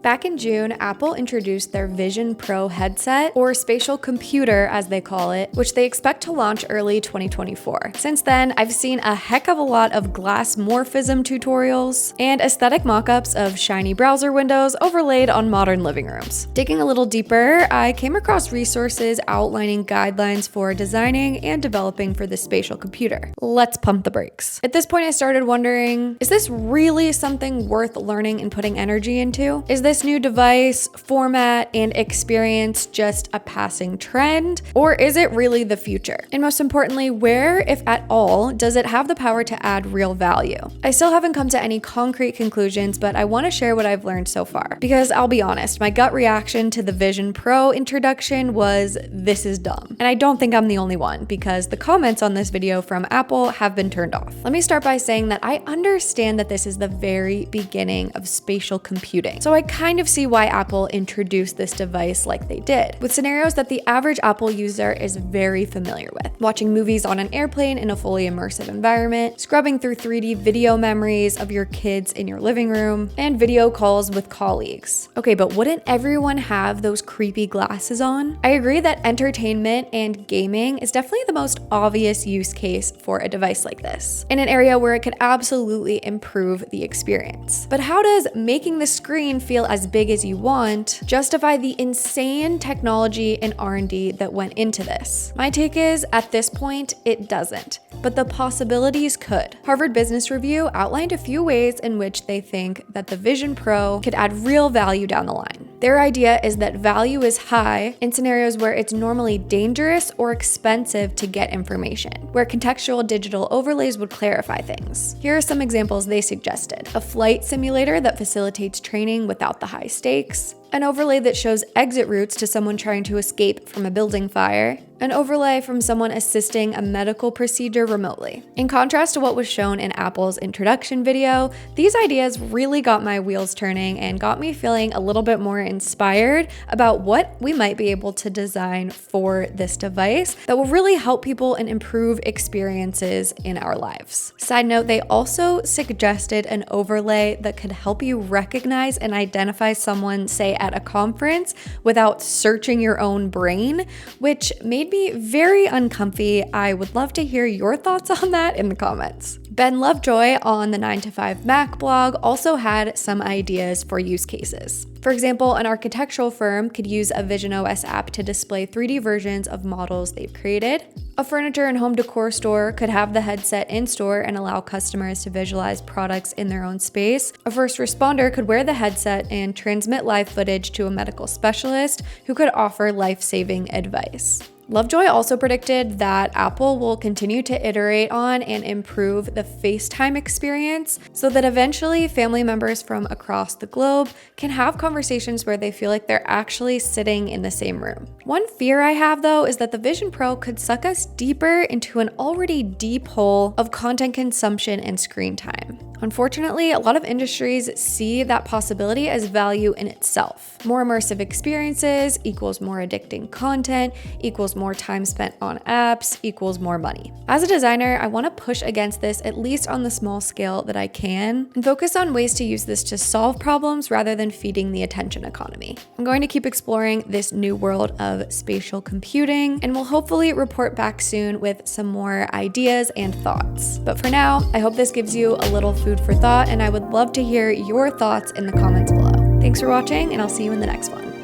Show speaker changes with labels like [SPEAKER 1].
[SPEAKER 1] Back in June, Apple introduced their Vision Pro headset, or Spatial Computer as they call it, which they expect to launch early 2024. Since then, I've seen a heck of a lot of glass morphism tutorials and aesthetic mock-ups of shiny browser windows overlaid on modern living rooms. Digging a little deeper, I came across resources outlining guidelines for designing and developing for the spatial computer. Let's pump the brakes. At this point, I started wondering, is this really something worth learning and putting energy into? Is this new device, format, and experience just a passing trend? Or is it really the future? And most importantly, where, if at all, does it have the power to add real value? I still haven't come to any concrete conclusions, but I want to share what I've learned so far. Because I'll be honest, my gut reaction to the Vision Pro introduction was, this is dumb. And I don't think I'm the only one, because the comments on this video from Apple have been turned off. Let me start by saying that I understand that this is the very beginning of spatial computing. So I kind of see why Apple introduced this device like they did, with scenarios that the average Apple user is very familiar with. Watching movies on an airplane in a fully immersive environment, scrubbing through 3D video memories of your kids in your living room, and video calls with colleagues. Okay, but wouldn't everyone have those creepy glasses on? I agree that entertainment and gaming is definitely the most obvious use case for a device like this, in an area where it could absolutely improve the experience. But how does making the screen feel as big as you want justify the insane technology and R&D that went into this? My take is, at this point, it doesn't, but the possibilities could. Harvard Business Review outlined a few ways in which they think that the Vision Pro could add real value down the line. Their idea is that value is high in scenarios where it's normally dangerous or expensive to get information, where contextual digital overlays would clarify things. Here are some examples they suggested: a flight simulator that facilitates training without the high stakes, an overlay that shows exit routes to someone trying to escape from a building fire, an overlay from someone assisting a medical procedure remotely. In contrast to what was shown in Apple's introduction video, these ideas really got my wheels turning and got me feeling a little bit more inspired about what we might be able to design for this device that will really help people and improve experiences in our lives. Side note, they also suggested an overlay that could help you recognize and identify someone, say, at a conference without searching your own brain, which made me very uncomfy. I would love to hear your thoughts on that in the comments. Ben Lovejoy on the 9 to 5 Mac blog also had some ideas for use cases. For example, an architectural firm could use a visionOS app to display 3D versions of models they've created. A furniture and home decor store could have the headset in store and allow customers to visualize products in their own space. A first responder could wear the headset and transmit live footage to a medical specialist who could offer life-saving advice. Lovejoy also predicted that Apple will continue to iterate on and improve the FaceTime experience so that eventually family members from across the globe can have conversations where they feel like they're actually sitting in the same room. One fear I have, though, is that the Vision Pro could suck us deeper into an already deep hole of content consumption and screen time. Unfortunately, a lot of industries see that possibility as value in itself. More immersive experiences equals more addicting content, equals more time spent on apps, equals more money. As a designer, I want to push against this, at least on the small scale that I can, and focus on ways to use this to solve problems rather than feeding the attention economy. I'm going to keep exploring this new world of spatial computing, and will hopefully report back soon with some more ideas and thoughts. But for now, I hope this gives you a little food for thought, and I would love to hear your thoughts in the comments below. Thanks for watching, and I'll see you in the next one.